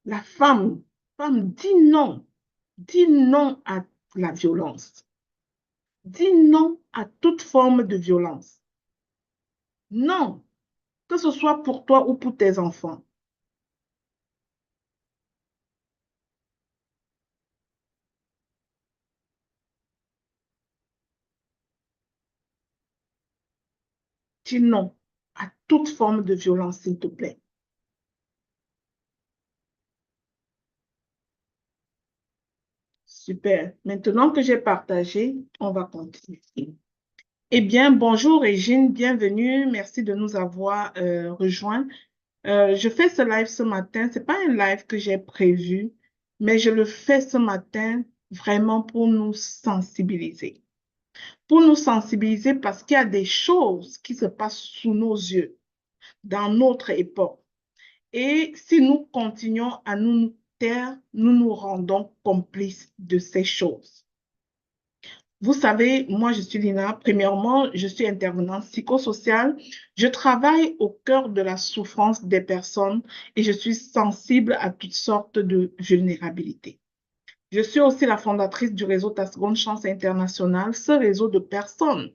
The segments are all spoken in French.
La femme, dis non à la violence. Dis non à toute forme de violence. Non, que ce soit pour toi ou pour tes enfants. Dis non à toute forme de violence, s'il te plaît. Super. Maintenant que j'ai partagé, on va continuer. Eh bien, bonjour Régine, bienvenue. Merci de nous avoir rejoints. Je fais ce live ce matin. Ce n'est pas un live que j'ai prévu, mais je le fais ce matin vraiment pour nous sensibiliser. Pour nous sensibiliser parce qu'il y a des choses qui se passent sous nos yeux dans notre époque. Et si nous continuons à nous taire, nous nous rendons complices de ces choses. Vous savez, moi, je suis Lina. Premièrement, je suis intervenante psychosociale. Je travaille au cœur de la souffrance des personnes et je suis sensible à toutes sortes de vulnérabilités. Je suis aussi la fondatrice du réseau Ta Seconde Chance International, ce réseau de personnes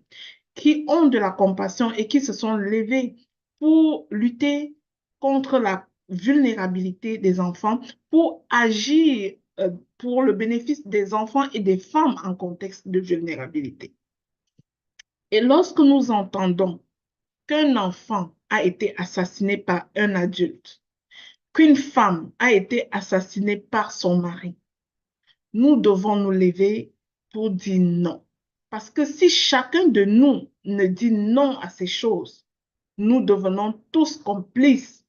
qui ont de la compassion et qui se sont levées pour lutter contre la vulnérabilité des enfants, pour agir pour le bénéfice des enfants et des femmes en contexte de vulnérabilité. Et lorsque nous entendons qu'un enfant a été assassiné par un adulte, qu'une femme a été assassinée par son mari, nous devons nous lever pour dire non. Parce que si chacun de nous ne dit non à ces choses, nous devenons tous complices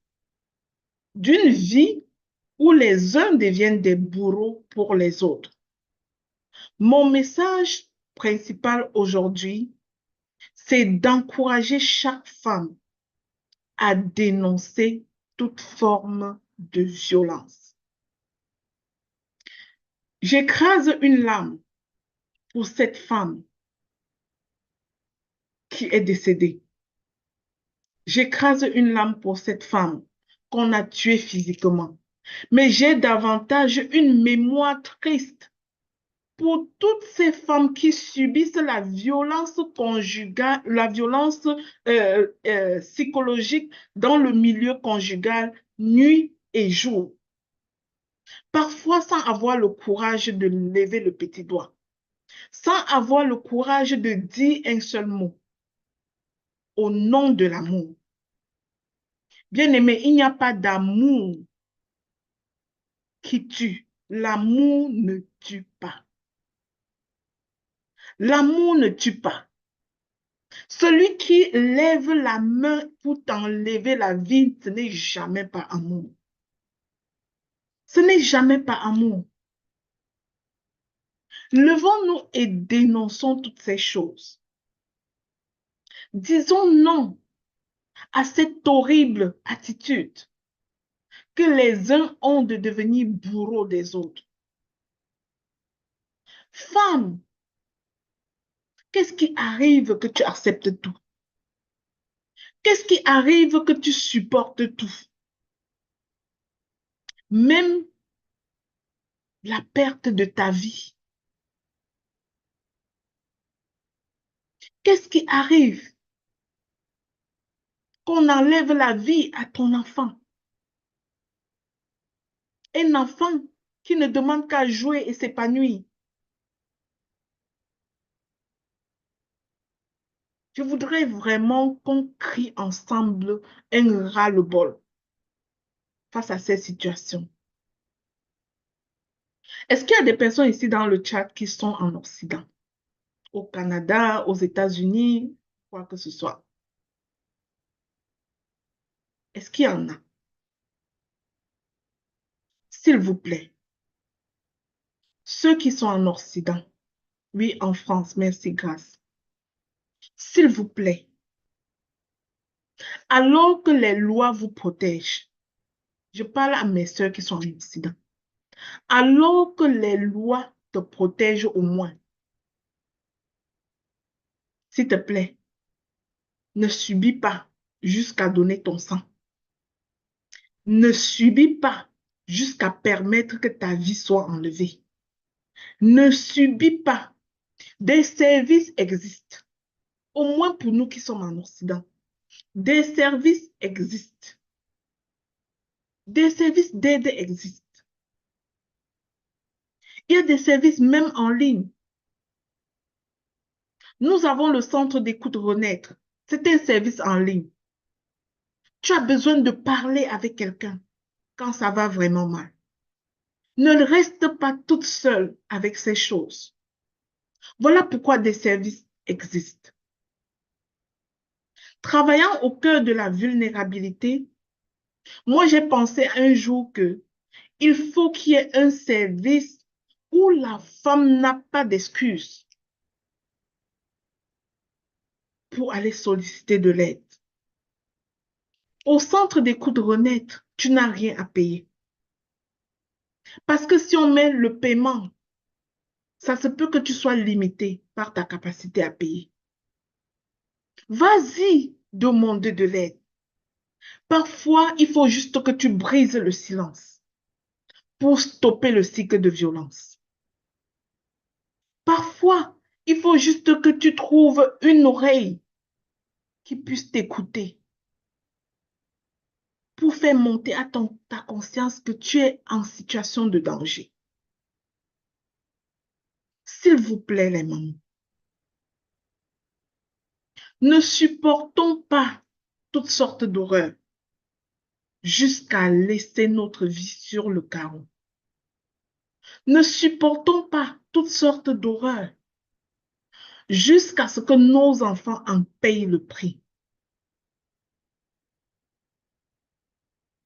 d'une vie où les uns deviennent des bourreaux pour les autres. Mon message principal aujourd'hui, c'est d'encourager chaque femme à dénoncer toute forme de violence. J'écrase une lame pour cette femme qui est décédée. J'écrase une lame pour cette femme qu'on a tuée physiquement. Mais j'ai davantage une mémoire triste pour toutes ces femmes qui subissent la violence conjugale, la violence psychologique dans le milieu conjugal, nuit et jour. Parfois sans avoir le courage de lever le petit doigt, sans avoir le courage de dire un seul mot, au nom de l'amour. Bien-aimé, il n'y a pas d'amour qui tue. L'amour ne tue pas. L'amour ne tue pas. Celui qui lève la main pour t'enlever la vie, ce n'est jamais pas amour. Ce n'est jamais pas amour. Levons-nous et dénonçons toutes ces choses. Disons non à cette horrible attitude que les uns ont de devenir bourreaux des autres. Femme, qu'est-ce qui arrive que tu acceptes tout? Qu'est-ce qui arrive que tu supportes tout? Même la perte de ta vie. Qu'est-ce qui arrive qu'on enlève la vie à ton enfant? Un enfant qui ne demande qu'à jouer et s'épanouir. Je voudrais vraiment qu'on crie ensemble un ras-le-bol face à ces situations. Est-ce qu'il y a des personnes ici dans le chat qui sont en Occident, au Canada, aux États-Unis, quoi que ce soit? Est-ce qu'il y en a? S'il vous plaît, ceux qui sont en Occident, oui, en France, merci, grâce. S'il vous plaît, alors que les lois vous protègent, je parle à mes soeurs qui sont en Occident, alors que les lois te protègent au moins, s'il te plaît, ne subis pas jusqu'à donner ton sang. Ne subis pas jusqu'à permettre que ta vie soit enlevée. Ne subis pas. Des services existent, au moins pour nous qui sommes en Occident. Des services existent. Des services d'aide existent. Il y a des services même en ligne. Nous avons le centre d'écoute Renaître. C'est un service en ligne. Tu as besoin de parler avec quelqu'un quand ça va vraiment mal. Ne reste pas toute seule avec ces choses. Voilà pourquoi des services existent. Travaillant au cœur de la vulnérabilité, moi j'ai pensé un jour que il faut qu'il y ait un service où la femme n'a pas d'excuses pour aller solliciter de l'aide. Au centre d'écoute Renaître, tu n'as rien à payer. Parce que si on met le paiement, ça se peut que tu sois limité par ta capacité à payer. Vas-y demander de l'aide. Parfois, il faut juste que tu brises le silence pour stopper le cycle de violence. Parfois, il faut juste que tu trouves une oreille qui puisse t'écouter pour faire monter à ta conscience que tu es en situation de danger. S'il vous plaît, les mamans, ne supportons pas toutes sortes d'horreurs jusqu'à laisser notre vie sur le carreau. Ne supportons pas toutes sortes d'horreurs jusqu'à ce que nos enfants en payent le prix.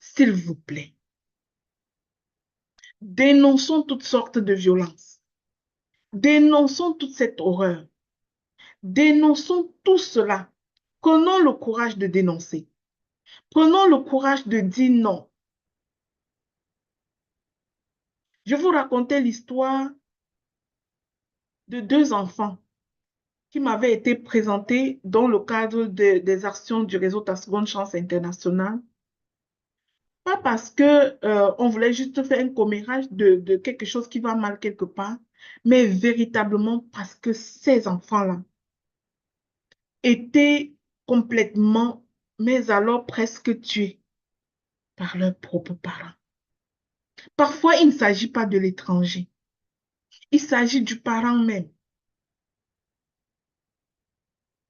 S'il vous plaît, dénonçons toutes sortes de violences. Dénonçons toute cette horreur. Dénonçons tout cela. Prenons le courage de dénoncer. Prenons le courage de dire non. Je vous racontais l'histoire de deux enfants qui m'avaient été présentés dans le cadre des actions du réseau Ta Seconde Chance International. Pas parce que on voulait juste faire un commérage de quelque chose qui va mal quelque part, mais véritablement parce que ces enfants-là étaient complètement, mais alors presque tués par leurs propres parents. Parfois, il ne s'agit pas de l'étranger. Il s'agit du parent même.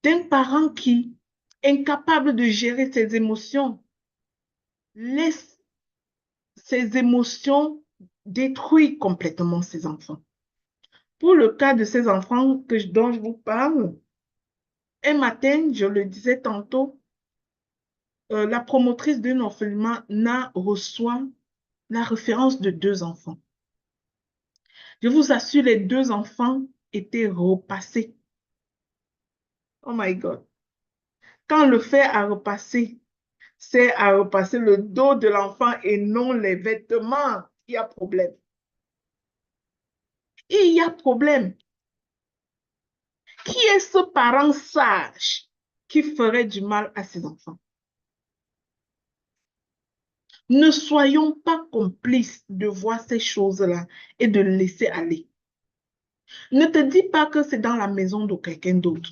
D'un parent qui, incapable de gérer ses émotions, laisse ses émotions détruire complètement ses enfants. Pour le cas de ces enfants dont je vous parle, un matin, je le disais tantôt, la promotrice d'un orphelinat reçoit la référence de deux enfants. Je vous assure, les deux enfants étaient repassés. Oh my God. Quand le fait à repasser, c'est à repasser le dos de l'enfant et non les vêtements, il y a problème. Il y a problème. Qui est ce parent sage qui ferait du mal à ses enfants? Ne soyons pas complices de voir ces choses-là et de laisser aller. Ne te dis pas que c'est dans la maison de quelqu'un d'autre.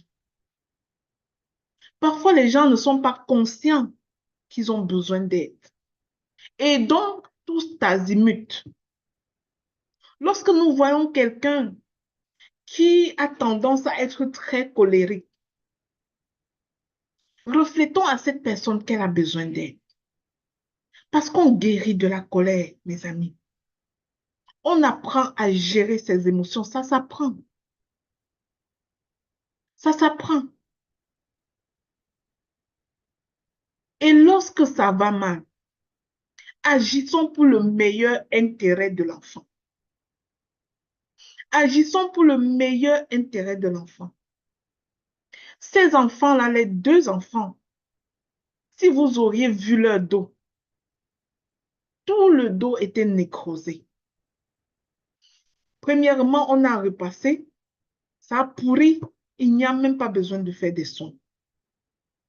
Parfois, les gens ne sont pas conscients qu'ils ont besoin d'aide. Et donc, tous azimuts. Lorsque nous voyons quelqu'un qui a tendance à être très colérique, reflétons à cette personne qu'elle a besoin d'aide. Parce qu'on guérit de la colère, mes amis. On apprend à gérer ses émotions. Ça s'apprend. Ça s'apprend. Et lorsque ça va mal, agissons pour le meilleur intérêt de l'enfant. Agissons pour le meilleur intérêt de l'enfant. Ces enfants-là, les deux enfants, si vous auriez vu leur dos, tout le dos était nécrosé. Premièrement, on a repassé, ça a pourri, il n'y a même pas besoin de faire des soins.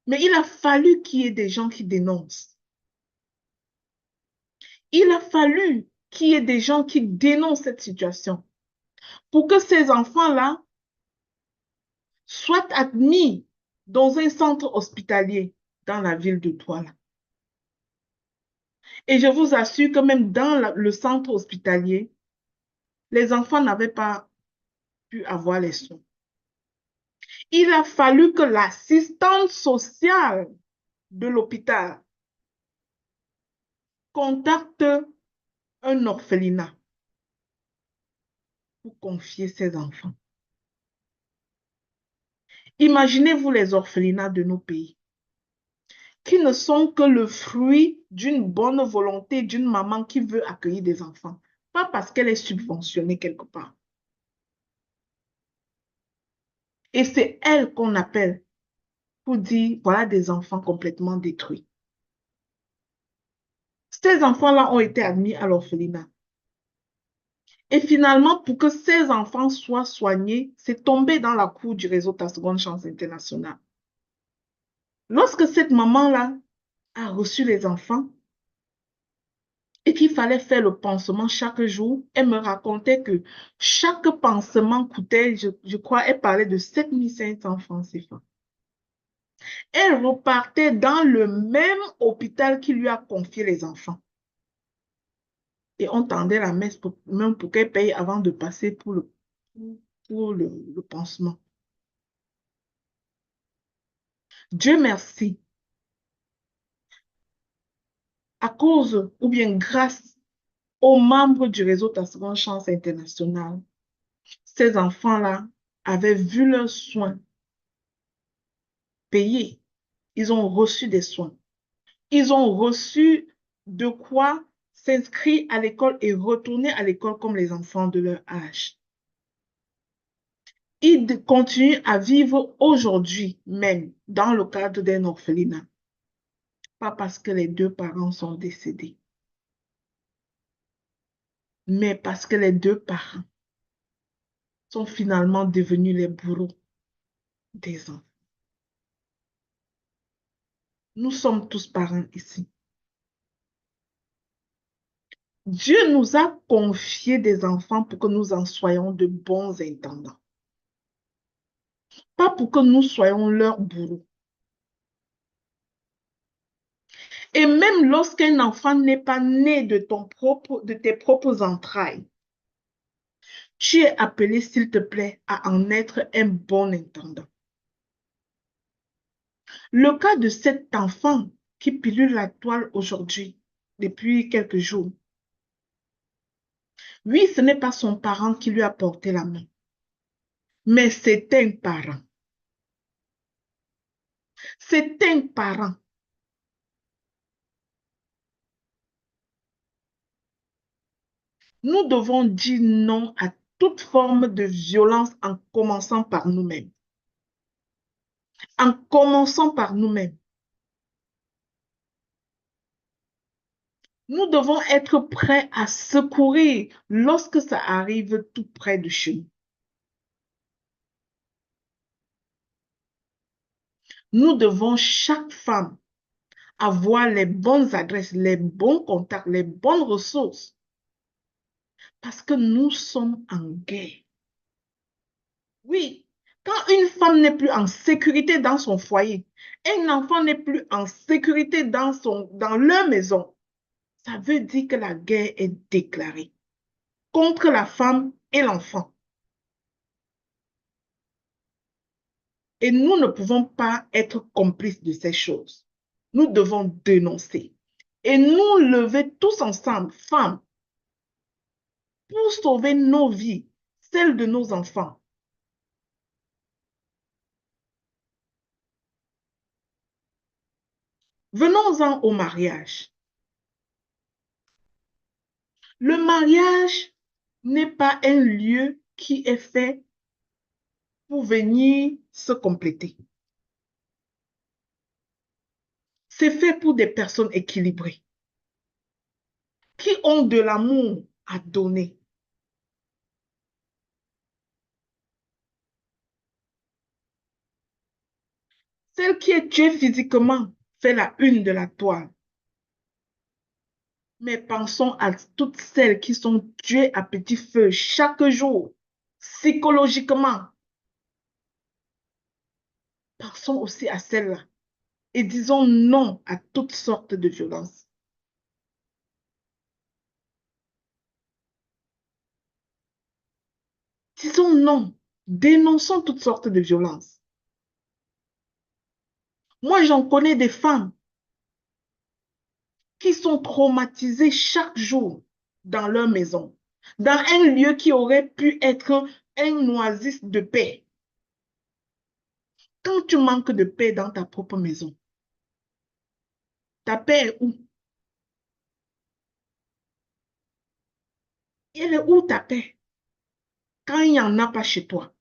Mais il a fallu qu'il y ait des gens qui dénoncent. Il a fallu qu'il y ait des gens qui dénoncent cette situation pour que ces enfants-là soient admis dans un centre hospitalier dans la ville de Douala. Et je vous assure que même dans le centre hospitalier, les enfants n'avaient pas pu avoir les soins. Il a fallu que l'assistante sociale de l'hôpital contacte un orphelinat pour confier ses enfants. Imaginez-vous les orphelinats de nos pays, qui ne sont que le fruit d'une bonne volonté d'une maman qui veut accueillir des enfants, pas parce qu'elle est subventionnée quelque part. Et c'est elle qu'on appelle pour dire, voilà des enfants complètement détruits. Ces enfants-là ont été admis à l'orphelinat. Et finalement, pour que ces enfants soient soignés, c'est tombé dans la cour du réseau Ta Seconde Chance International. Lorsque cette maman-là a reçu les enfants et qu'il fallait faire le pansement chaque jour, elle me racontait que chaque pansement coûtait, je crois, elle parlait de 7500 francs CFA. Elle repartait dans le même hôpital qui lui a confié les enfants. Et on tendait la messe même pour qu'elle paye avant de passer pour le pansement. Dieu merci, à cause ou bien grâce aux membres du réseau Ta Seconde Chance International, ces enfants-là avaient vu leurs soins payés. Ils ont reçu des soins. Ils ont reçu de quoi s'inscrire à l'école et retourner à l'école comme les enfants de leur âge. Ils continuent à vivre aujourd'hui même dans le cadre d'un orphelinat. Pas parce que les deux parents sont décédés, mais parce que les deux parents sont finalement devenus les bourreaux des enfants. Nous sommes tous parents ici. Dieu nous a confié des enfants pour que nous en soyons de bons intendants. Pas pour que nous soyons leurs bourreaux. Et même lorsqu'un enfant n'est pas né de tes propres entrailles, tu es appelé, s'il te plaît, à en être un bon intendant. Le cas de cet enfant qui pilule la toile aujourd'hui, depuis quelques jours, oui, ce n'est pas son parent qui lui a porté la main, mais c'est un parent. C'est un parent. Nous devons dire non à toute forme de violence en commençant par nous-mêmes. En commençant par nous-mêmes. Nous devons être prêts à secourir lorsque ça arrive tout près de chez nous. Nous devons, chaque femme, avoir les bonnes adresses, les bons contacts, les bonnes ressources. Parce que nous sommes en guerre. Oui, quand une femme n'est plus en sécurité dans son foyer, un enfant n'est plus en sécurité dans leur maison, ça veut dire que la guerre est déclarée contre la femme et l'enfant. Et nous ne pouvons pas être complices de ces choses. Nous devons dénoncer et nous lever tous ensemble, femmes, pour sauver nos vies, celles de nos enfants. Venons-en au mariage. Le mariage n'est pas un lieu qui est fait pour venir se compléter. C'est fait pour des personnes équilibrées, qui ont de l'amour à donner. Celle qui est tuée physiquement fait la une de la toile. Mais pensons à toutes celles qui sont tuées à petit feu chaque jour, psychologiquement. Pensons aussi à celles-là et disons non à toutes sortes de violences. Disons non, dénonçons toutes sortes de violences. Moi, j'en connais des femmes qui sont traumatisées chaque jour dans leur maison, dans un lieu qui aurait pu être un oasis de paix. Quand tu manques de paix dans ta propre maison, ta paix est où? Elle est où ta paix quand il n'y en a pas chez toi?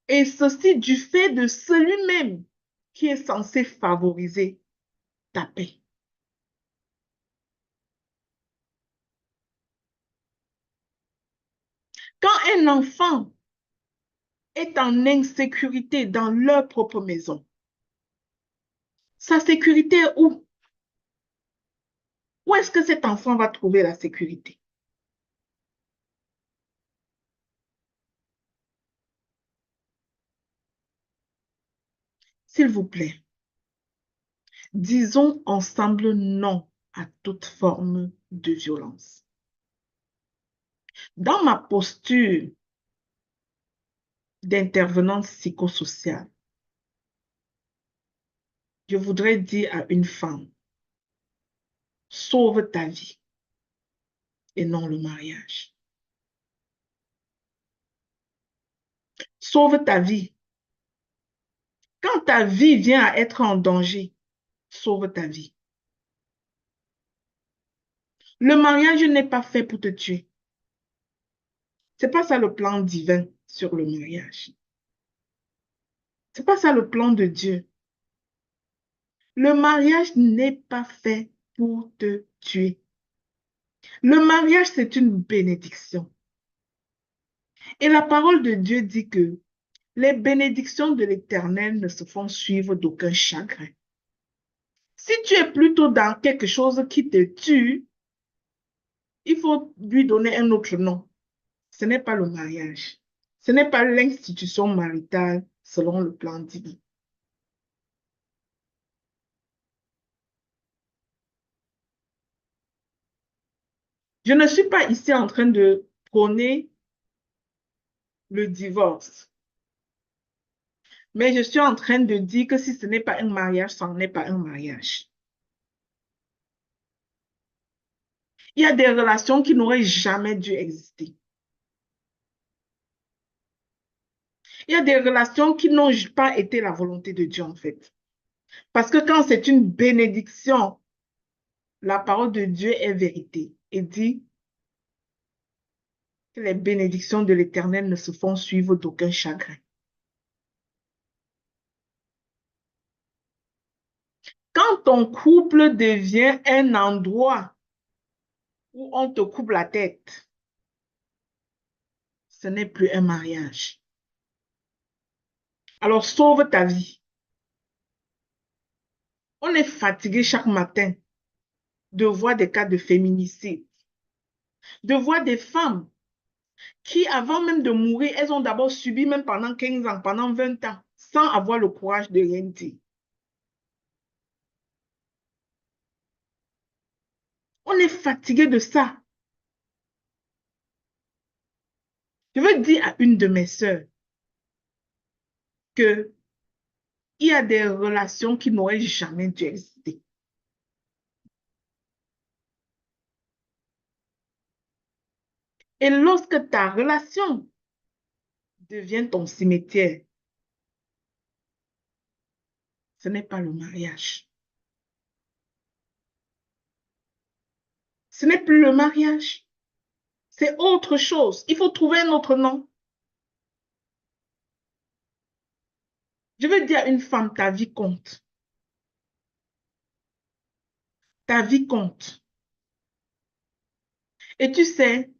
Et ceci du fait de celui-même qui est censé favoriser ta paix. Quand un enfant est en insécurité dans leur propre maison, sa sécurité est où? Où est-ce que cet enfant va trouver la sécurité? S'il vous plaît, disons ensemble non à toute forme de violence. Dans ma posture d'intervenante psychosociale, je voudrais dire à une femme, sauve ta vie et non le mariage. Sauve ta vie. Quand ta vie vient à être en danger, sauve ta vie. Le mariage n'est pas fait pour te tuer. C'est pas ça le plan divin sur le mariage. C'est pas ça le plan de Dieu. Le mariage n'est pas fait pour te tuer. Le mariage, c'est une bénédiction. Et la parole de Dieu dit que les bénédictions de l'Éternel ne se font suivre d'aucun chagrin. Si tu es plutôt dans quelque chose qui te tue, il faut lui donner un autre nom. Ce n'est pas le mariage. Ce n'est pas l'institution maritale selon le plan divin. Je ne suis pas ici en train de prôner le divorce, mais je suis en train de dire que si ce n'est pas un mariage, ça n'est pas un mariage. Il y a des relations qui n'auraient jamais dû exister. Il y a des relations qui n'ont pas été la volonté de Dieu, en fait. Parce que quand c'est une bénédiction, la parole de Dieu est vérité et dit que les bénédictions de l'Éternel ne se font suivre d'aucun chagrin. Quand ton couple devient un endroit où on te coupe la tête, ce n'est plus un mariage. Alors sauve ta vie. On est fatigué chaque matin de voir des cas de féminicide, de voir des femmes qui, avant même de mourir, elles ont d'abord subi, même pendant 15 ans, pendant 20 ans, sans avoir le courage de rien dire. On est fatigué de ça. Je veux dire à une de mes sœurs qu'il y a des relations qui n'auraient jamais dû exister. Et lorsque ta relation devient ton cimetière, ce n'est pas le mariage. Ce n'est plus le mariage. C'est autre chose. Il faut trouver un autre nom. Je veux dire à une femme, ta vie compte. Ta vie compte. Et tu sais,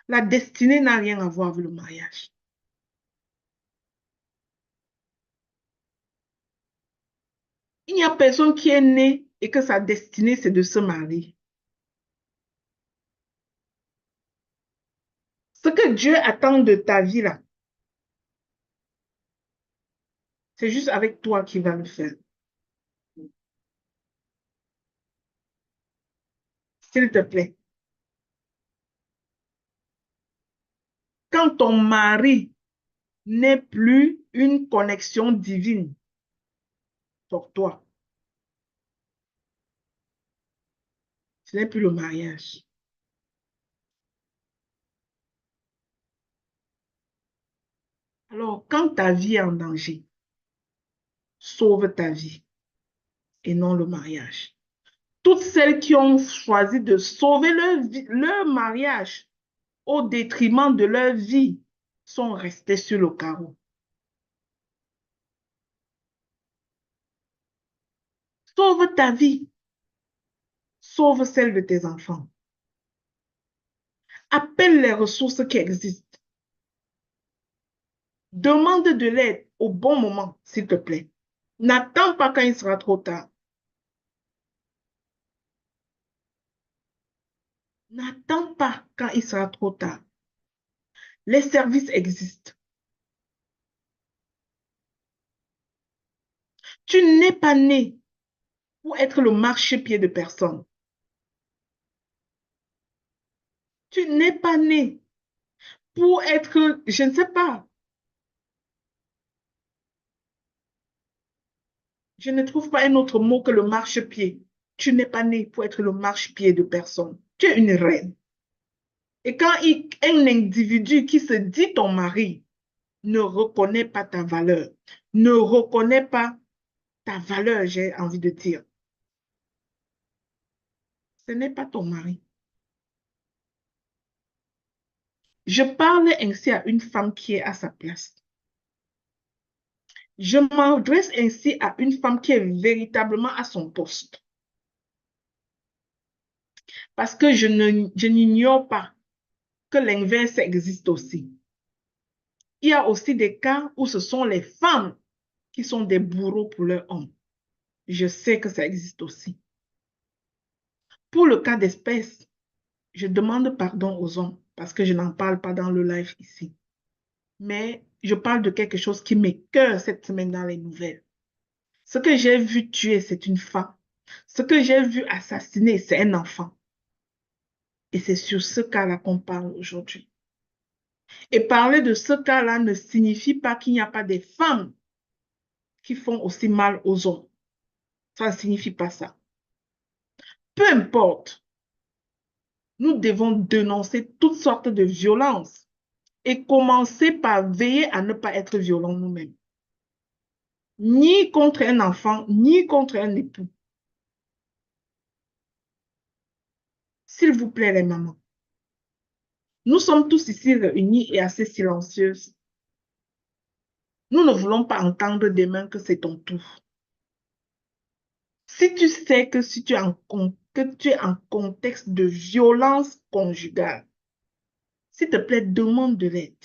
la destinée n'a rien à voir avec le mariage. Il n'y a personne qui est né et que sa destinée, c'est de se marier. Ce que Dieu attend de ta vie, là, c'est juste avec toi qu'il va le faire. S'il te plaît. Quand ton mari n'est plus une connexion divine pour toi, ce n'est plus le mariage. Alors, quand ta vie est en danger, sauve ta vie et non le mariage. Toutes celles qui ont choisi de sauver leur mariage au détriment de leur vie sont restées sur le carreau. Sauve ta vie, sauve celle de tes enfants. Appelle les ressources qui existent. Demande de l'aide au bon moment, s'il te plaît. N'attends pas quand il sera trop tard. N'attends pas quand il sera trop tard. Les services existent. Tu n'es pas né pour être le marchepied de personne. Tu n'es pas né pour être, je ne sais pas, je ne trouve pas un autre mot que le marchepied. Tu n'es pas né pour être le marchepied de personne. Tu es une reine. Et quand un individu qui se dit ton mari ne reconnaît pas ta valeur, ne reconnaît pas ta valeur, j'ai envie de dire, ce n'est pas ton mari. Je parle ainsi à une femme qui est à sa place. Je m'adresse ainsi à une femme qui est véritablement à son poste. Parce que je n'ignore pas que l'inverse existe aussi. Il y a aussi des cas où ce sont les femmes qui sont des bourreaux pour leurs hommes. Je sais que ça existe aussi. Pour le cas d'espèce, je demande pardon aux hommes parce que je n'en parle pas dans le live ici. Mais je parle de quelque chose qui m'écoeure cette semaine dans les nouvelles. Ce que j'ai vu tuer, c'est une femme. Ce que j'ai vu assassiner, c'est un enfant. Et c'est sur ce cas-là qu'on parle aujourd'hui. Et parler de ce cas-là ne signifie pas qu'il n'y a pas des femmes qui font aussi mal aux hommes. Ça ne signifie pas ça. Peu importe, nous devons dénoncer toutes sortes de violences et commencer par veiller à ne pas être violents nous-mêmes. Ni contre un enfant, ni contre un époux. S'il vous plaît, les mamans. Nous sommes tous ici réunis et assez silencieuses. Nous ne voulons pas entendre demain que c'est ton tour. Si tu sais que, que tu es en contexte de violence conjugale, s'il te plaît, demande de l'aide.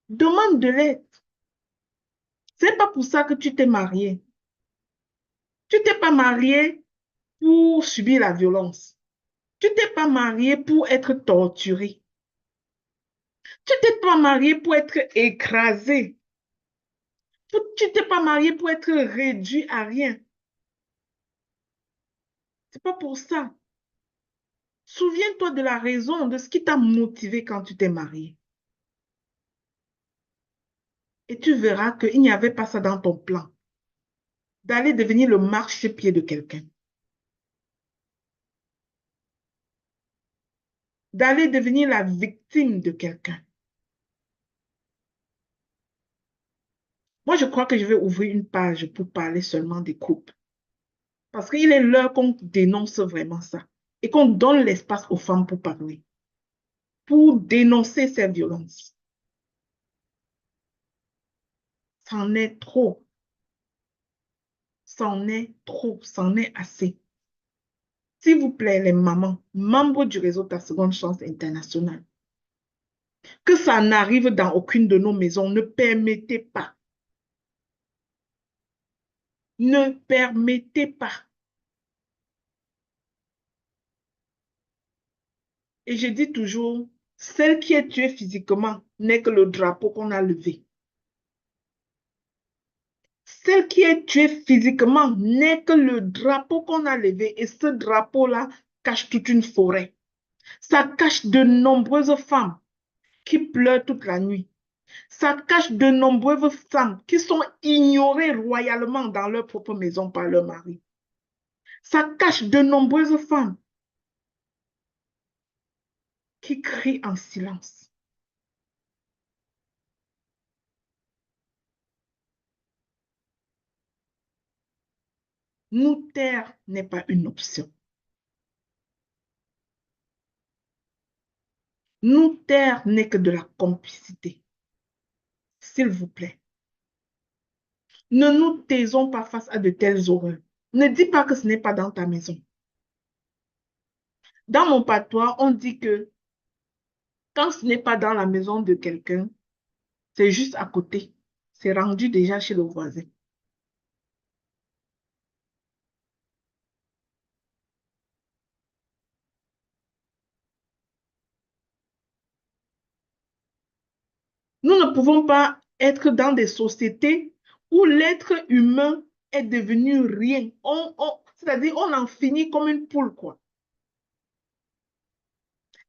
Demande de l'aide. C'est pas pour ça que tu t'es marié. Tu t'es pas marié pour subir la violence. Tu t'es pas marié pour être torturé. Tu t'es pas marié pour être écrasé. Tu t'es pas marié pour être réduit à rien. C'est pas pour ça. Souviens-toi de la raison, de ce qui t'a motivé quand tu t'es marié. Et tu verras qu'il n'y avait pas ça dans ton plan. D'aller devenir le marchepied de quelqu'un. D'aller devenir la victime de quelqu'un. Moi, je crois que je vais ouvrir une page pour parler seulement des couples. Parce qu'il est l'heure qu'on dénonce vraiment ça. Et qu'on donne l'espace aux femmes pour parler. Pour dénoncer ces violences. C'en est trop. C'en est trop. C'en est assez. S'il vous plaît, les mamans, membres du réseau Ta Seconde Chance International, que ça n'arrive dans aucune de nos maisons, ne permettez pas. Ne permettez pas. Et je dis toujours, celle qui est tuée physiquement n'est que le drapeau qu'on a levé. Celle qui est tuée physiquement n'est que le drapeau qu'on a levé. Et ce drapeau-là cache toute une forêt. Ça cache de nombreuses femmes qui pleurent toute la nuit. Ça cache de nombreuses femmes qui sont ignorées royalement dans leur propre maison par leur mari. Ça cache de nombreuses femmes qui crient en silence. Nous taire n'est pas une option. Nous taire n'est que de la complicité. S'il vous plaît, ne nous taisons pas face à de telles horreurs. Ne dis pas que ce n'est pas dans ta maison. Dans mon patois, on dit que quand ce n'est pas dans la maison de quelqu'un, c'est juste à côté. C'est rendu déjà chez le voisin. Nous ne pouvons pas être dans des sociétés où l'être humain est devenu rien. C'est-à-dire, on en finit comme une poule, quoi.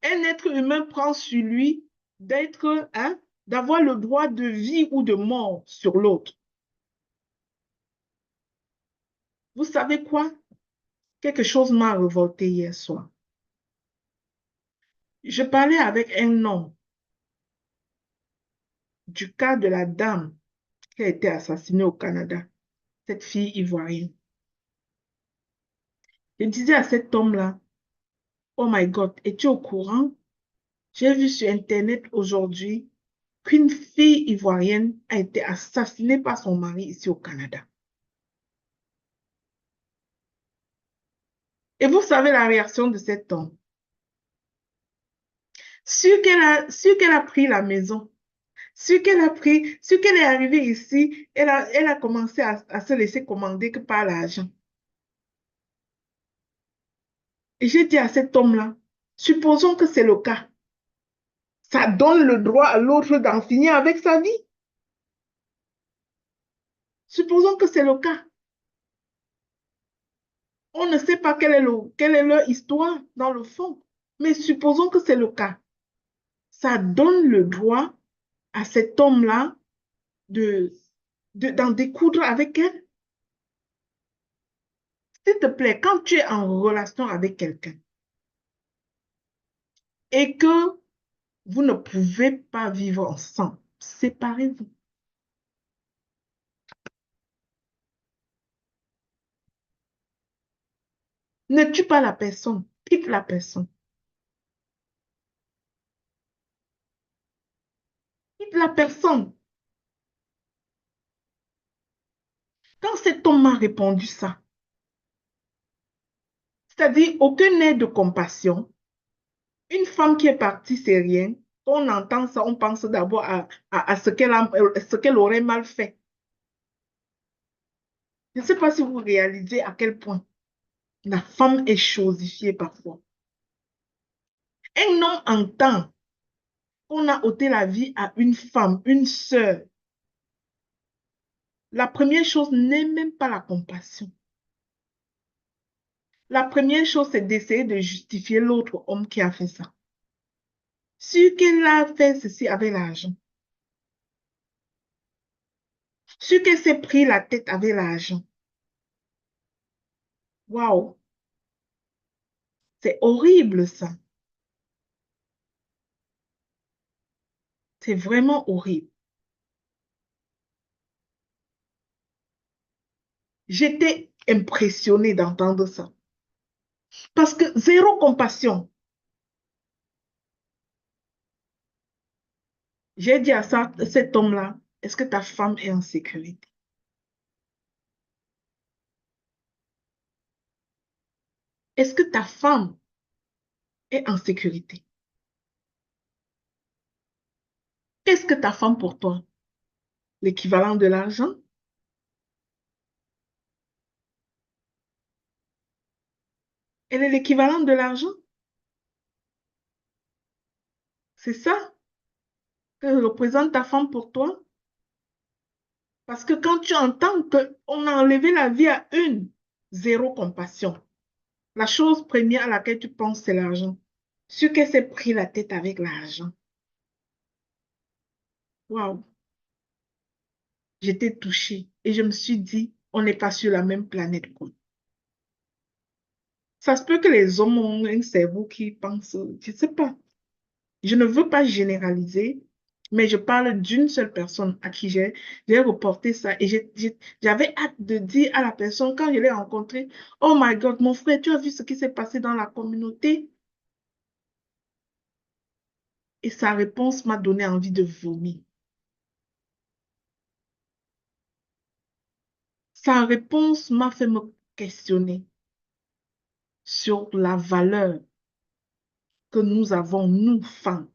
Un être humain prend sur lui d'être, hein, d'avoir le droit de vie ou de mort sur l'autre. Vous savez quoi? Quelque chose m'a révolté hier soir. Je parlais avec un homme du cas de la dame qui a été assassinée au Canada, cette fille ivoirienne. Je disais à cet homme-là, oh my God, es-tu au courant? J'ai vu sur Internet aujourd'hui qu'une fille ivoirienne a été assassinée par son mari ici au Canada. Et vous savez la réaction de cet homme? Sûr qu'elle a pris la maison, sûr qu'elle est arrivée ici, elle a commencé à se laisser commander que par l'argent. Et j'ai dit à cet homme-là, supposons que c'est le cas. Ça donne le droit à l'autre d'en finir avec sa vie. Supposons que c'est le cas. On ne sait pas quelle est leur histoire dans le fond. Mais supposons que c'est le cas. Ça donne le droit à cet homme-là de, d'en découdre avec elle. S'il te plaît, quand tu es en relation avec quelqu'un et que vous ne pouvez pas vivre ensemble, séparez-vous. Ne tue pas la personne, quitte la personne. Quitte la personne. Quand cet homme m'a répondu ça, c'est-à-dire aucun aide de compassion, une femme qui est partie, c'est rien. Quand on entend ça, on pense d'abord à ce qu'elle aurait mal fait. Je ne sais pas si vous réalisez à quel point la femme est chosifiée parfois. Un homme entend qu'on a ôté la vie à une femme, une sœur. La première chose n'est même pas la compassion. La première chose, c'est d'essayer de justifier l'autre homme qui a fait ça. Sûr qu'elle a fait ceci avec l'argent. Sûr qu'elle s'est pris la tête avec l'argent. Waouh, c'est horrible ça. C'est vraiment horrible. J'étais impressionnée d'entendre ça. Parce que zéro compassion. J'ai dit à cet homme-là, est-ce que ta femme est en sécurité? Est-ce que ta femme est en sécurité? Qu'est-ce que ta femme pour toi? L'équivalent de l'argent? Elle est l'équivalent de l'argent. C'est ça que représente ta femme pour toi. Parce que quand tu entends qu'on a enlevé la vie à une, zéro compassion. La chose première à laquelle tu penses, c'est l'argent. Sûr qu'elle s'est pris la tête avec l'argent. Waouh, j'étais touchée et je me suis dit, on n'est pas sur la même planète, quoi. Ça se peut que les hommes ont un cerveau qui pense, je ne sais pas. Je ne veux pas généraliser, mais je parle d'une seule personne à qui j'ai reporté ça et j'avais hâte de dire à la personne quand je l'ai rencontrée, oh my God, mon frère, tu as vu ce qui s'est passé dans la communauté? Et sa réponse m'a donné envie de vomir. Sa réponse m'a fait me questionner sur la valeur que nous avons, nous, femmes,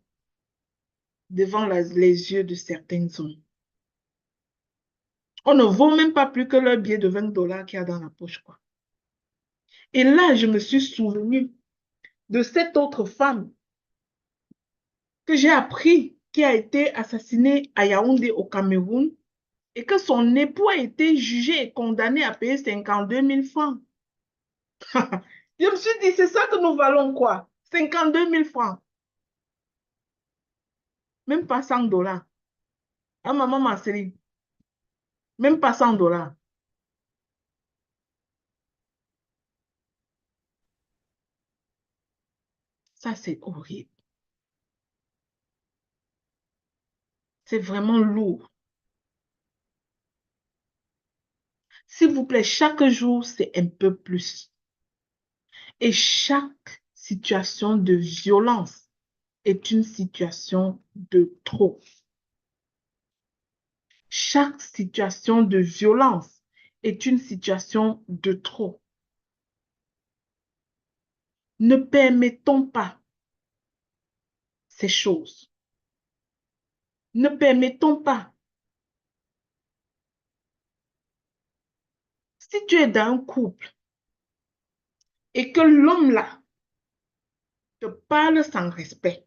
devant les yeux de certains hommes. On ne vaut même pas plus que leur billet de $20 qu'il y a dans la poche, quoi. Et là, je me suis souvenue de cette autre femme que j'ai appris qui a été assassinée à Yaoundé au Cameroun et que son époux a été jugé et condamné à payer 52 000 francs. Je me suis dit, c'est ça que nous valons quoi? 52 000 francs, même pas $100. Ah, maman Marceline, même pas $100. Ça, c'est horrible. C'est vraiment lourd. S'il vous plaît, chaque jour, c'est un peu plus. Et chaque situation de violence est une situation de trop. Chaque situation de violence est une situation de trop. Ne permettons pas ces choses. Ne permettons pas. Si tu es dans un couple et que l'homme là te parle sans respect,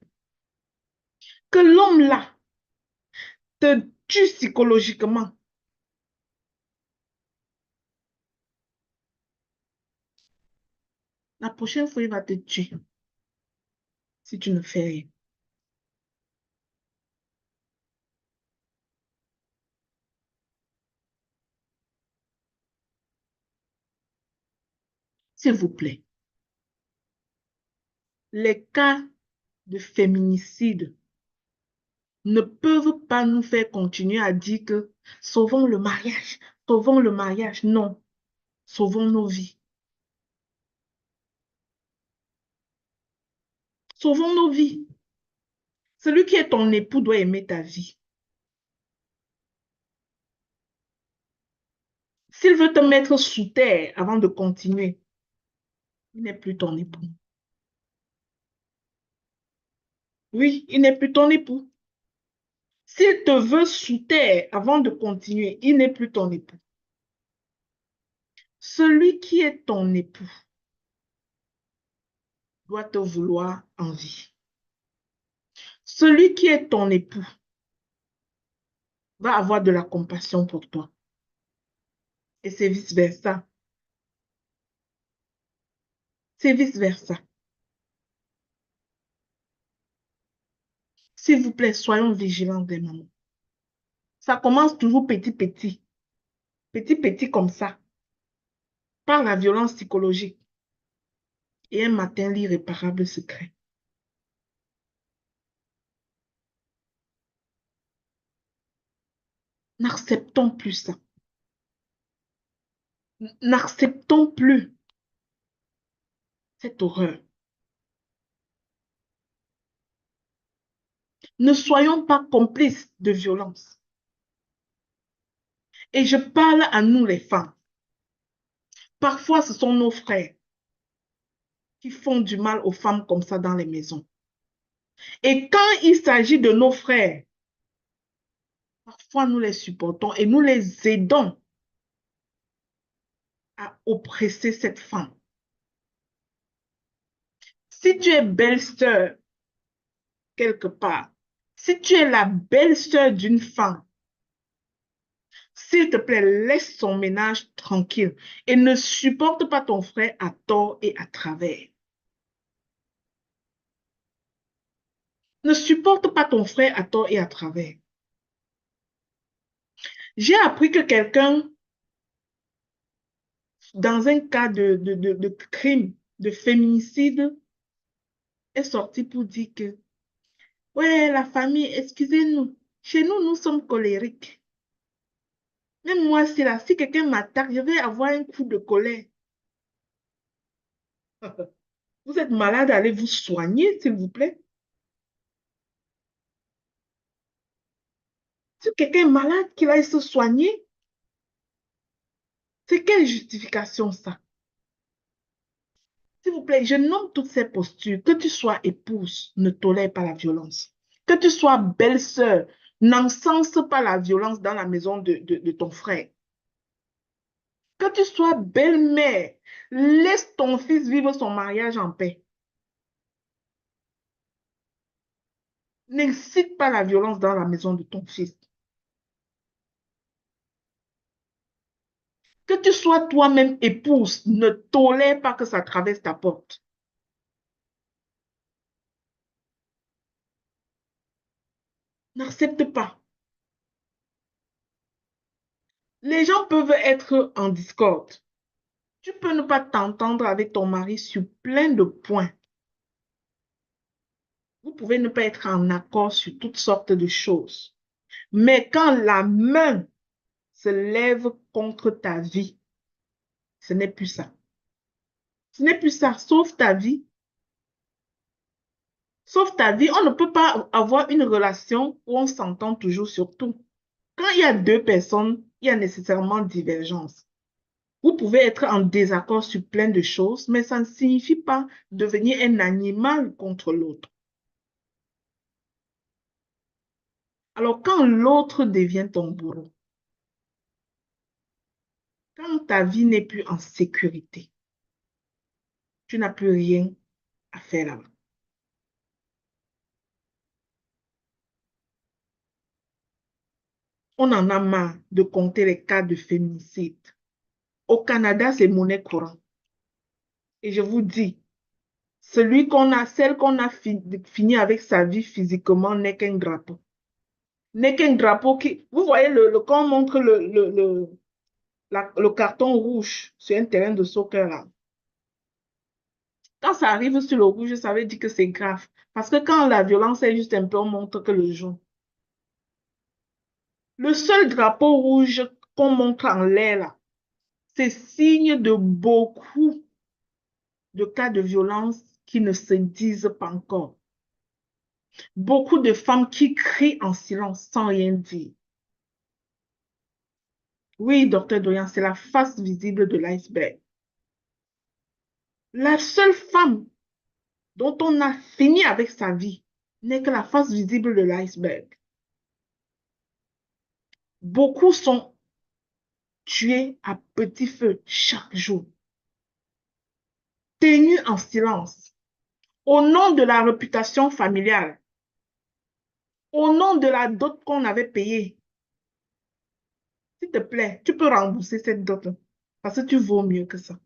que l'homme là te tue psychologiquement, la prochaine fois, il va te tuer si tu ne fais rien. S'il vous plaît, les cas de féminicide ne peuvent pas nous faire continuer à dire que sauvons le mariage, sauvons le mariage. Non, sauvons nos vies. Sauvons nos vies. Celui qui est ton époux doit aimer ta vie. S'il veut te mettre sous terre avant de continuer, il n'est plus ton époux. Oui, il n'est plus ton époux. S'il te veut sous terre avant de continuer, il n'est plus ton époux. Celui qui est ton époux doit te vouloir en vie. Celui qui est ton époux va avoir de la compassion pour toi. Et c'est vice-versa. C'est vice-versa. S'il vous plaît, soyons vigilants des mamans. Ça commence toujours petit, petit. Petit, petit comme ça. Par la violence psychologique. Et un matin, l'irréparable se crée. N'acceptons plus ça. N'acceptons plus cette horreur. Ne soyons pas complices de violence. Et je parle à nous les femmes. Parfois, ce sont nos frères qui font du mal aux femmes comme ça dans les maisons. Et quand il s'agit de nos frères, parfois nous les supportons et nous les aidons à oppresser cette femme. Si tu es belle-sœur quelque part, si tu es la belle-sœur d'une femme, s'il te plaît, laisse son ménage tranquille et ne supporte pas ton frère à tort et à travers. Ne supporte pas ton frère à tort et à travers. J'ai appris que quelqu'un, dans un cas de crime, de féminicide, est sorti pour dire que, ouais, la famille, excusez-nous, chez nous, nous sommes colériques. Même moi, si quelqu'un m'attaque, je vais avoir un coup de colère. Vous êtes malade, allez vous soigner, s'il vous plaît. Si quelqu'un est malade, qu'il aille se soigner, c'est quelle justification ça? S'il vous plaît, je nomme toutes ces postures. Que tu sois épouse, ne tolère pas la violence. Que tu sois belle-sœur, n'encense pas la violence dans la maison de ton frère. Que tu sois belle-mère, laisse ton fils vivre son mariage en paix. N'incite pas la violence dans la maison de ton fils. Que tu sois toi-même épouse, ne tolère pas que ça traverse ta porte. N'accepte pas. Les gens peuvent être en discorde. Tu peux ne pas t'entendre avec ton mari sur plein de points. Vous pouvez ne pas être en accord sur toutes sortes de choses. Mais quand la main se lève contre ta vie, ce n'est plus ça. Ce n'est plus ça. Sauve ta vie. Sauve ta vie. On ne peut pas avoir une relation où on s'entend toujours sur tout. Quand il y a deux personnes, il y a nécessairement divergence. Vous pouvez être en désaccord sur plein de choses, mais ça ne signifie pas devenir un animal contre l'autre. Alors, quand l'autre devient ton bourreau, quand ta vie n'est plus en sécurité, tu n'as plus rien à faire là-bas. On en a marre de compter les cas de féminicide. Au Canada, c'est monnaie courante. Et je vous dis, celle qu'on a fini avec sa vie physiquement n'est qu'un drapeau. N'est qu'un drapeau qui... Vous voyez, quand on montre le carton rouge sur un terrain de soccer là. Quand ça arrive sur le rouge, ça veut dire que c'est grave. Parce que quand la violence est juste un peu, on montre que le jaune. Le seul drapeau rouge qu'on montre en l'air là, c'est signe de beaucoup de cas de violence qui ne se disent pas encore. Beaucoup de femmes qui crient en silence sans rien dire. Oui, docteur Doyen, c'est la face visible de l'iceberg. La seule femme dont on a fini avec sa vie n'est que la face visible de l'iceberg. Beaucoup sont tués à petit feu chaque jour, tenus en silence, au nom de la réputation familiale, au nom de la dot qu'on avait payée. S'il te plaît, tu peux rembourser cette dot parce que tu vaux mieux que ça.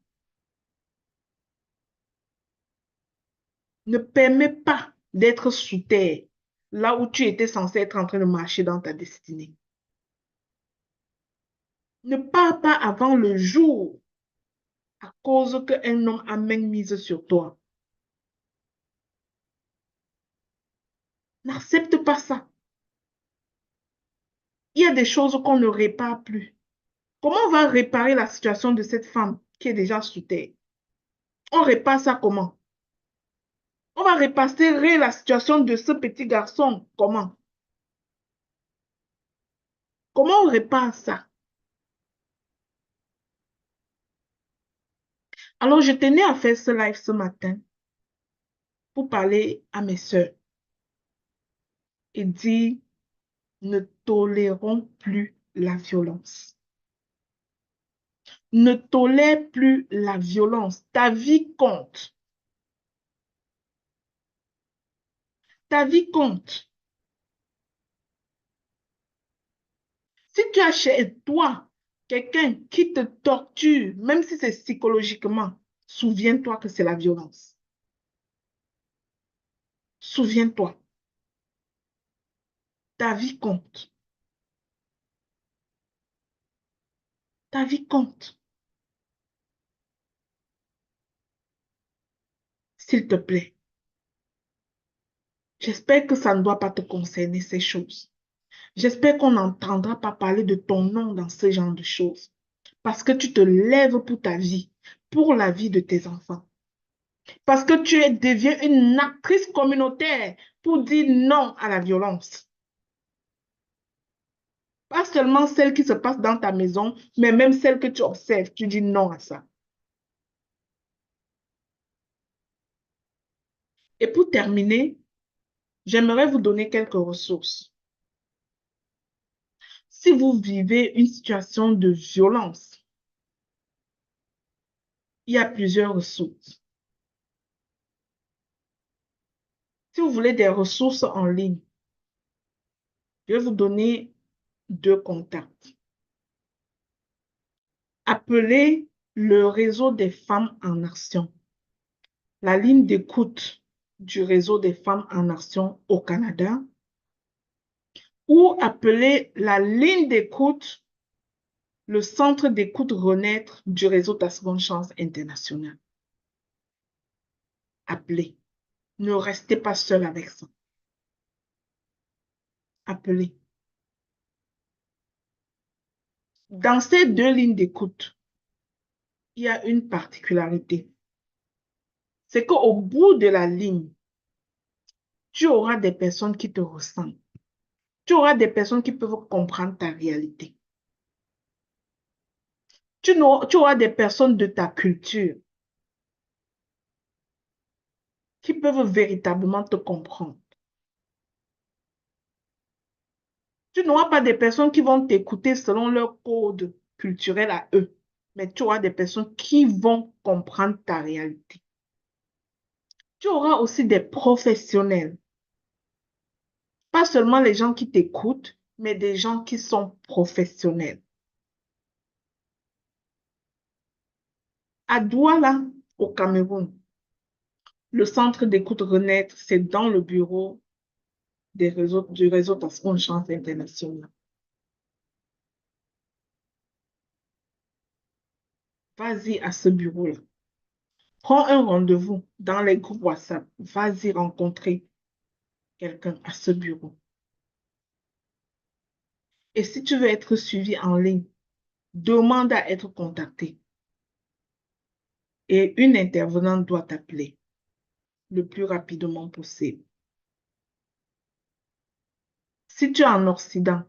Ne permets pas d'être sous terre, là où tu étais censé être en train de marcher dans ta destinée. Ne pars pas avant le jour à cause qu'un homme a main mise sur toi. N'accepte pas ça. Il y a des choses qu'on ne répare plus. Comment on va réparer la situation de cette femme qui est déjà sous terre? On répare ça comment? On va réparer la situation de ce petit garçon comment? Comment on répare ça? Alors, je tenais à faire ce live ce matin pour parler à mes sœurs et dire, ne tolérons plus la violence. Ne tolère plus la violence. Ta vie compte. Ta vie compte. Si tu as chez toi quelqu'un qui te torture, même si c'est psychologiquement, souviens-toi que c'est la violence. Souviens-toi, ta vie compte. Ta vie compte. S'il te plaît. J'espère que ça ne doit pas te concerner, ces choses. J'espère qu'on n'entendra pas parler de ton nom dans ce genre de choses. Parce que tu te lèves pour ta vie, pour la vie de tes enfants. Parce que deviens une actrice communautaire pour dire non à la violence. Pas seulement celle qui se passe dans ta maison, mais même celle que tu observes, tu dis non à ça. Et pour terminer, j'aimerais vous donner quelques ressources. Si vous vivez une situation de violence, il y a plusieurs ressources. Si vous voulez des ressources en ligne, je vais vous donner 2 contacts. Appelez le réseau des femmes en action, la ligne d'écoute du réseau des femmes en action au Canada, ou appelez la ligne d'écoute, le centre d'écoute Renaître du réseau Ta Seconde Chance International. Appelez. Ne restez pas seul avec ça. Appelez. Dans ces 2 lignes d'écoute, il y a une particularité. C'est qu'au bout de la ligne, tu auras des personnes qui te ressemblent. Tu auras des personnes qui peuvent comprendre ta réalité. Tu auras des personnes de ta culture qui peuvent véritablement te comprendre. Tu n'auras pas des personnes qui vont t'écouter selon leur code culturel à eux, mais tu auras des personnes qui vont comprendre ta réalité. Tu auras aussi des professionnels, pas seulement les gens qui t'écoutent, mais des gens qui sont professionnels. À Douala, au Cameroun, le centre d'écoute Renaître, c'est dans le bureau du réseau Ta Seconde Chance International. Vas-y à ce bureau-là. Prends un rendez-vous dans les groupes WhatsApp. Vas-y rencontrer quelqu'un à ce bureau. Et si tu veux être suivi en ligne, demande à être contacté. Et une intervenante doit t'appeler le plus rapidement possible. Si tu es en Occident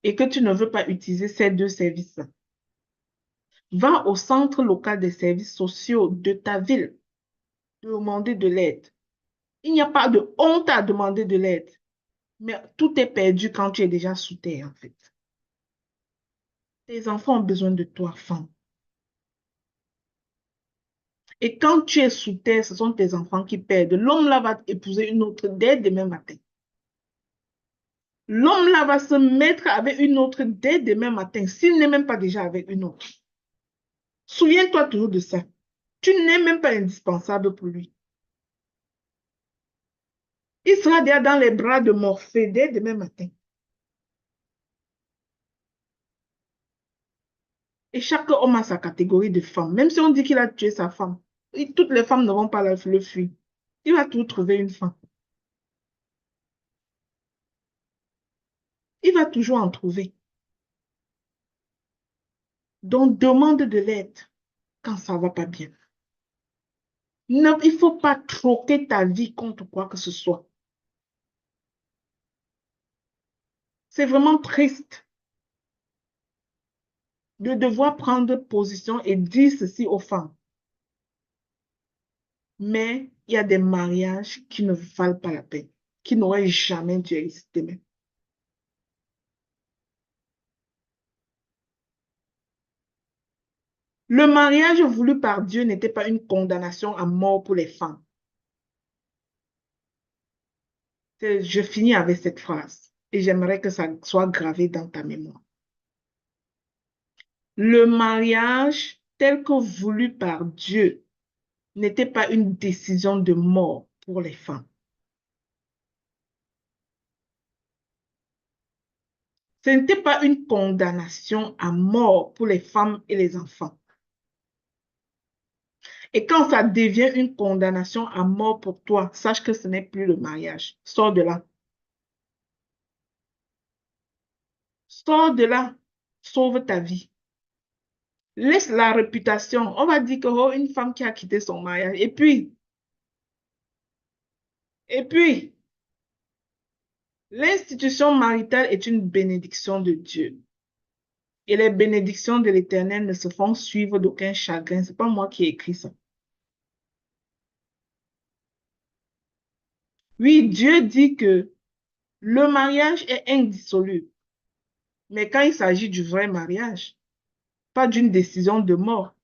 et que tu ne veux pas utiliser ces 2 services, va au centre local des services sociaux de ta ville. Demander de l'aide. Il n'y a pas de honte à demander de l'aide. Mais tout est perdu quand tu es déjà sous terre, en fait. Tes enfants ont besoin de toi, femme. Et quand tu es sous terre, ce sont tes enfants qui perdent. L'homme là va épouser une autre dès demain matin. L'homme là va se mettre avec une autre dès demain matin, s'il n'est même pas déjà avec une autre. Souviens-toi toujours de ça. Tu n'es même pas indispensable pour lui. Il sera déjà dans les bras de Morphée dès demain matin. Et chaque homme a sa catégorie de femme. Même si on dit qu'il a tué sa femme, toutes les femmes ne vont pas le fuir. Il va toujours trouver une femme. Il va toujours en trouver. Donc, demande de l'aide quand ça ne va pas bien. Non, il ne faut pas troquer ta vie contre quoi que ce soit. C'est vraiment triste de devoir prendre position et dire ceci aux femmes. Mais il y a des mariages qui ne valent pas la peine, qui n'auraient jamais dû exister même. Le mariage voulu par Dieu n'était pas une condamnation à mort pour les femmes. Je finis avec cette phrase et j'aimerais que ça soit gravé dans ta mémoire. Le mariage tel que voulu par Dieu n'était pas une décision de mort pour les femmes. Ce n'était pas une condamnation à mort pour les femmes et les enfants. Et quand ça devient une condamnation à mort pour toi, sache que ce n'est plus le mariage. Sors de là. Sors de là. Sauve ta vie. Laisse la réputation. On va dire que oh, une femme qui a quitté son mariage. Et puis, l'institution maritale est une bénédiction de Dieu. Et les bénédictions de l'Éternel ne se font suivre d'aucun chagrin. Ce n'est pas moi qui ai écrit ça. Oui, Dieu dit que le mariage est indissoluble. Mais quand il s'agit du vrai mariage, pas d'une décision de mort.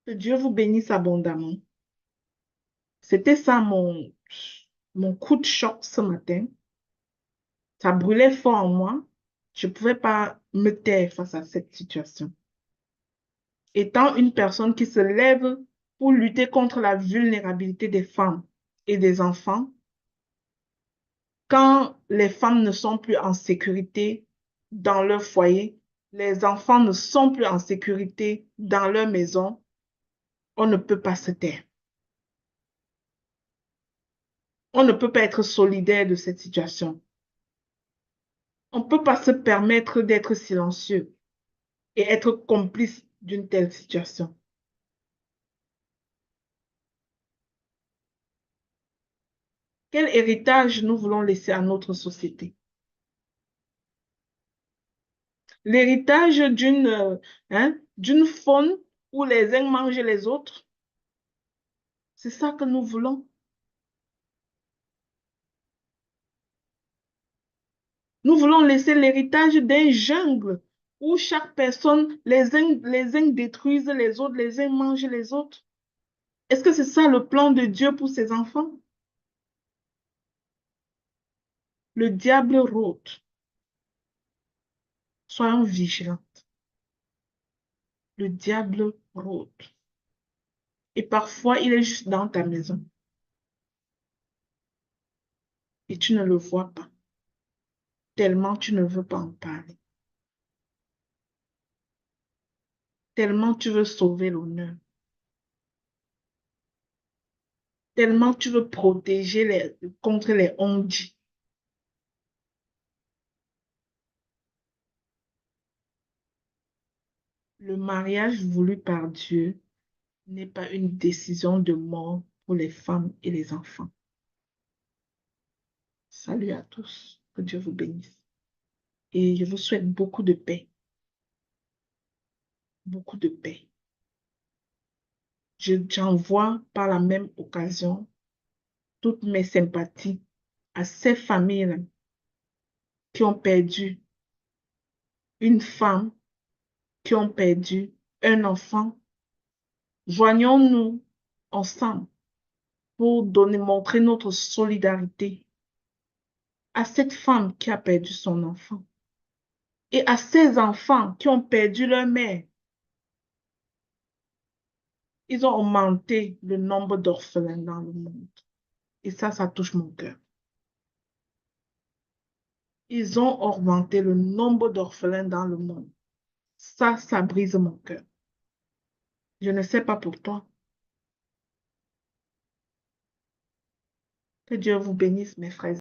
Que Dieu vous bénisse abondamment. C'était ça mon coup de choc ce matin. Ça brûlait fort en moi. Je ne pouvais pas me taire face à cette situation. Étant une personne qui se lève pour lutter contre la vulnérabilité des femmes et des enfants, quand les femmes ne sont plus en sécurité dans leur foyer, les enfants ne sont plus en sécurité dans leur maison, on ne peut pas se taire. On ne peut pas être solidaire de cette situation. On ne peut pas se permettre d'être silencieux et être complice d'une telle situation. Quel héritage nous voulons laisser à notre société? L'héritage d'une faune où les uns mangent les autres? C'est ça que nous voulons. Nous voulons laisser l'héritage d'un jungle où chaque personne, les uns détruisent les autres, les uns mangent les autres. Est-ce que c'est ça le plan de Dieu pour ses enfants? Le diable rôde. Soyons vigilants. Le diable rôde. Et parfois, il est juste dans ta maison. Et tu ne le vois pas. Tellement tu ne veux pas en parler. Tellement tu veux sauver l'honneur. Tellement tu veux protéger contre les ondits. Le mariage voulu par Dieu n'est pas une décision de mort pour les femmes et les enfants. Salut à tous. Que Dieu vous bénisse. Et je vous souhaite beaucoup de paix. Beaucoup de paix. J'envoie par la même occasion toutes mes sympathies à ces familles qui ont perdu une femme, qui ont perdu un enfant. Joignons-nous ensemble pour montrer notre solidarité à cette femme qui a perdu son enfant et à ces enfants qui ont perdu leur mère. Ils ont augmenté le nombre d'orphelins dans le monde. Et ça touche mon cœur. Ils ont augmenté le nombre d'orphelins dans le monde. Ça brise mon cœur. Je ne sais pas pour toi. Que Dieu vous bénisse, mes frères.